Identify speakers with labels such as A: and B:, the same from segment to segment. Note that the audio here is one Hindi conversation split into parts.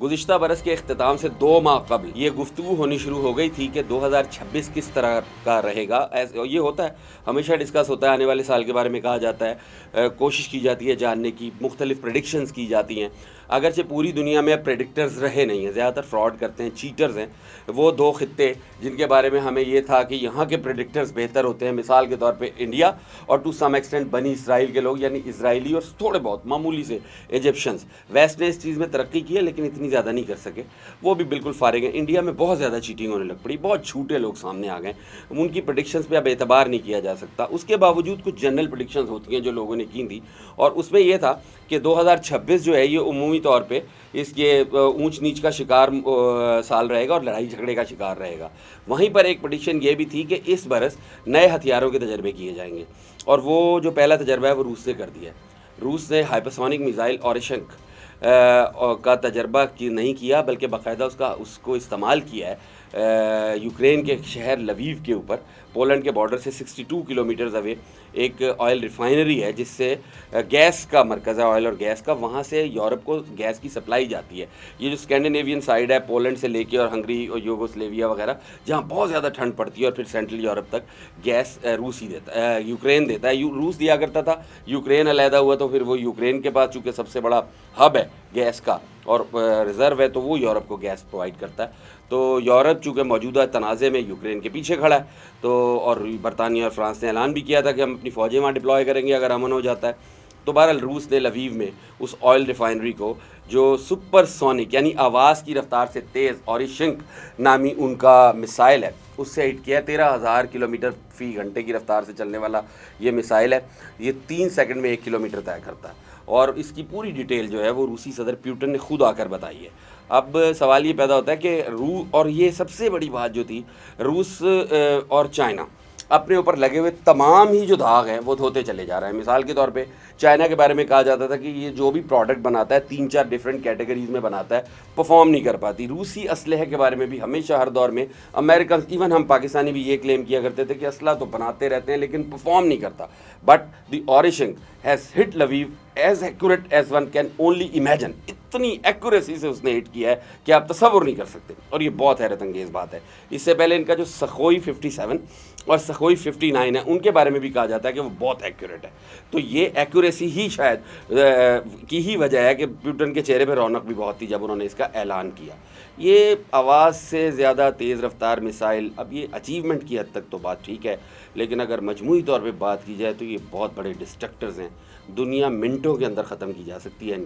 A: गुज़िश्ता बरस के इख्तिताम से 2 माह कबल ये गुफ्तगू होनी शुरू हो गई थी कि 2026 किस तरह का रहेगा। ये होता है, हमेशा डिस्कस होता है, आने वाले साल के बारे में कहा जाता है, कोशिश की जाती है जानने की, मुख्तलिफ़ प्रेडिक्शंस की जाती हैं। अगरचे पूरी दुनिया में अब प्रेडिक्टर्स रहे नहीं हैं, ज़्यादातर फ्रॉड करते हैं, चीटर्स हैं। वो 2 खित्ते जिनके बारे में हमें ये था कि यहाँ के प्रेडिक्टर्स बेहतर होते हैं, मिसाल के तौर पे इंडिया और टू सम एक्सटेंट बनी इसराइल के लोग, यानी इजरायली और थोड़े बहुत मामूली से इजिप्शियंस। वेस्ट ने इस चीज़ में तरक्की की है लेकिन इतनी ज़्यादा नहीं कर सके, वो भी बिल्कुल फारिग हैं। इंडिया में बहुत ज़्यादा चीटिंग होने लग पड़ी, बहुत झूठे लोग सामने आ गए, उनकी प्रेडिक्शंस पे अब एतबार नहीं किया जा सकता। उसके बावजूद कुछ जनरल प्रेडिक्शंस होती हैं जो लोगों ने की थी, और उसमें यह था कि 2026 जो है ये उमूमी तौर पे इसके ऊंच नीच का शिकार साल रहेगा और लड़ाई झगड़े का शिकार रहेगा। वहीं पर एक प्रेडिक्शन ये भी थी कि इस बरस नए हथियारों के तजर्बे किए जाएंगे, और वो जो पहला तजर्बा है वो रूस ने कर दिया है। रूस ने हाइपरसोनिक मिसाइल ऑरिशंक का तजर्बा की नहीं किया, बल्कि बाकायदा उसको इस्तेमाल किया है यूक्रेन के शहर लवीव के ऊपर, पोलैंड के बॉर्डर से 62 किलोमीटर्स अवे एक ऑयल रिफाइनरी है जिससे गैस का मरकज़ है, ऑयल और गैस का, वहाँ से यूरोप को गैस की सप्लाई जाती है। ये जो स्कैंडिनेवियन साइड है, पोलैंड से लेके और हंगरी और यूगोस्लेविया वगैरह, जहाँ बहुत ज़्यादा ठंड पड़ती है, और फिर सेंट्रल यूरोप तक गैस रूस ही देता है, यूक्रेन देता है। रूस दिया करता था, यूक्रेन अलहदा हुआ तो फिर वो यूक्रेन के पास चूँकि सबसे बड़ा हब है गैस का और रिज़र्व है, तो वो यूरोप को गैस प्रोवाइड करता है। तो यूरोप चूँकि मौजूदा तनाज़े में यूक्रेन के पीछे खड़ा है, तो और बरतानिया और फ्रांस ने ऐलान भी किया था कि हम अपनी फ़ौजें वहाँ डिप्लॉय करेंगे अगर अमन हो जाता है। तो बहरहाल रूस ने लवीव में उस ऑयल रिफाइनरी को, जो सुपरसोनिक यानी आवाज़ की रफ्तार से तेज़ ऑरिशंक नामी उनका मिसाइल है, उससे हिट किया। 13,000 किलोमीटर फ़ी घंटे की रफ्तार से चलने वाला ये मिसाइल है। ये 3 सेकंड में 1 किलोमीटर तय करता है, और इसकी पूरी डिटेल जो है वो रूसी सदर पुतिन ने खुद आकर बताई है। अब सवाल ये पैदा होता है कि और ये सबसे बड़ी बात जो थी, रूस और चाइना अपने ऊपर लगे हुए तमाम ही जो दाग हैं वो धोते चले जा रहे हैं। मिसाल के तौर पे चाइना के बारे में कहा जाता था कि ये जो भी प्रोडक्ट बनाता है 3-4 डिफरेंट कैटेगरीज में बनाता है, परफॉर्म नहीं कर पाती। रूसी असलहे के बारे में भी हमेशा हर दौर में अमेरिकन, इवन हम पाकिस्तानी भी ये क्लेम किया करते थे कि असला तो बनाते रहते हैं लेकिन परफॉर्म नहीं करता। But the Oreshnik has hit Lviv as accurate as one can only imagine. इतनी एक्यूरेसी से उसने हिट किया है कि आप तसव्वुर नहीं कर सकते, और ये बहुत हैरत अंगेज़ बात है। इससे पहले इनका जो सखोई 57 और सखोई 59 है, उनके बारे में भी कहा जाता है कि वो बहुत एक्यूरेट है। तो ये एक्यूरेसी ही शायद की ही वजह है कि पुतिन के चेहरे पर रौनक भी बहुत थी जब उन्होंने इसका ऐलान किया। ये आवाज़ से ज़्यादा तेज़ रफ्तार मिसाइल, अब ये अचीवमेंट की हद तक तो बात ठीक है, लेकिन अगर मजमूई तौर पे बात की जाए तो ये बहुत बड़े डिस्ट्रक्टर्स हैं। दुनिया मिनटों के अंदर ख़त्म की जा सकती है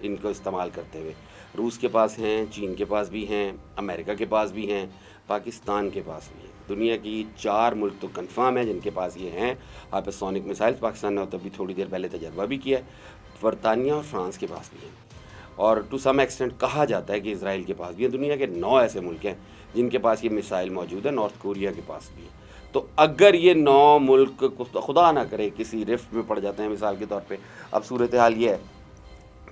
A: इनको इस्तेमाल करते हुए। रूस के पास हैं, चीन के पास भी हैं, अमेरिका के पास भी हैं, पाकिस्तान के पास भी हैं। दुनिया की 4 मुल्क तो कंफर्म है जिनके पास ये हैं हाइपरसोनिक मिसाइल्स। पाकिस्तान ने तो अभी थोड़ी देर पहले तजर्बा भी किया है। बरतानिया और फ्रांस के पास भी हैं, और टू सम एक्सटेंट कहा जाता है कि इसराइल के पास भी है। दुनिया के 9 ऐसे मुल्क हैं जिनके पास ये मिसाइल मौजूद है। नॉर्थ कोरिया के पास भी है। तो अगर ये 9 मुल्क खुदा ना करे किसी रिफ्ट में पड़ जाते हैं, मिसाल के तौर पे अब सूरत हाल ये है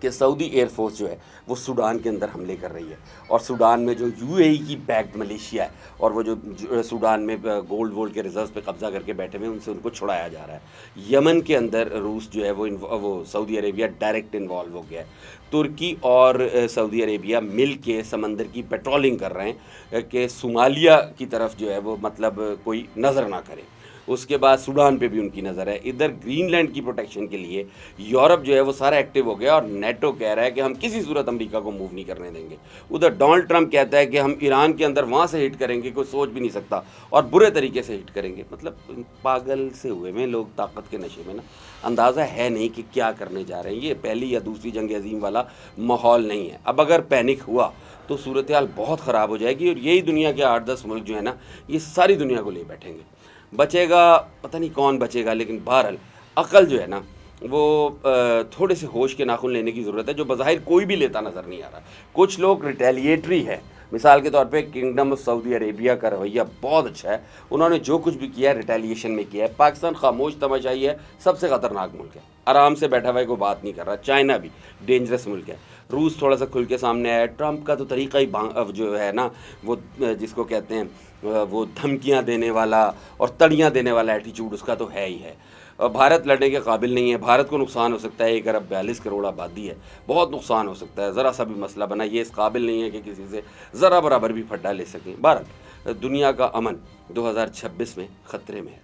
A: कि सऊदी एयरफोर्स जो है वो सूडान के अंदर हमले कर रही है, और सूडान में जो यूएई की बैक्ड मलेशिया है और वो जो सूडान में गोल्ड वोल्ड के रिजर्व पे कब्जा करके बैठे हुए हैं, उनसे उनको छुड़ाया जा रहा है। यमन के अंदर रूस जो है वो सऊदी अरेबिया डायरेक्ट इन्वॉल्व हो गया है। तुर्की और सऊदी अरेबिया मिल के समंदर की पेट्रोलिंग कर रहे हैं कि सोमालिया की तरफ जो है वो मतलब कोई नज़र ना करे। उसके बाद सूडान पे भी उनकी नज़र है। इधर ग्रीनलैंड की प्रोटेक्शन के लिए यूरोप जो है वो सारा एक्टिव हो गया, और नेटो कह रहा है कि हम किसी सूरत अमेरिका को मूव नहीं करने देंगे। उधर डोनाल्ड ट्रंप कहता है कि हम ईरान के अंदर वहाँ से हिट करेंगे, कोई सोच भी नहीं सकता, और बुरे तरीके से हिट करेंगे। मतलब पागल से हुए में लोग, ताकत के नशे में ना, अंदाज़ा है नहीं कि क्या करने जा रहे हैं। ये पहली या दूसरी जंग अजीम वाला माहौल नहीं है। अब अगर पैनिक हुआ तो सूरत हाल बहुत ख़राब हो जाएगी, और यही दुनिया के 8-10 मुल्क जो है ना, ये सारी दुनिया को ले बैठेंगे। बचेगा पता नहीं कौन बचेगा, लेकिन बहरहाल अकल जो है ना वो थोड़े से होश के नाखून लेने की ज़रूरत है, जो बज़ाहिर कोई भी लेता नज़र नहीं आ रहा। कुछ लोग रिटेलिएटरी है। मिसाल के तौर पे किंगडम ऑफ सऊदी अरेबिया का रवैया बहुत अच्छा है, उन्होंने जो कुछ भी किया है रिटेलिएशन में किया है। पाकिस्तान खामोश तमाशाई है, सबसे ख़तरनाक मुल्क है, आराम से बैठा हुआ है, कोई बात नहीं कर रहा। चाइना भी डेंजरस मुल्क है। रूस थोड़ा सा खुल के सामने आया। ट्रंप का तो तरीका ही जो है ना, वो जिसको कहते हैं वो धमकियां देने वाला और तड़ियां देने वाला एटीट्यूड उसका तो है ही है। भारत लड़ने के काबिल नहीं है, भारत को नुकसान हो सकता है, 1 अरब 42 करोड़ आबादी है, बहुत नुकसान हो सकता है, ज़रा सा भी मसला बना ये इस काबिल नहीं है कि किसी से ज़रा बराबर भी फड्डा ले सकें। बहरहाल दुनिया का अमन 2026 में ख़तरे में है।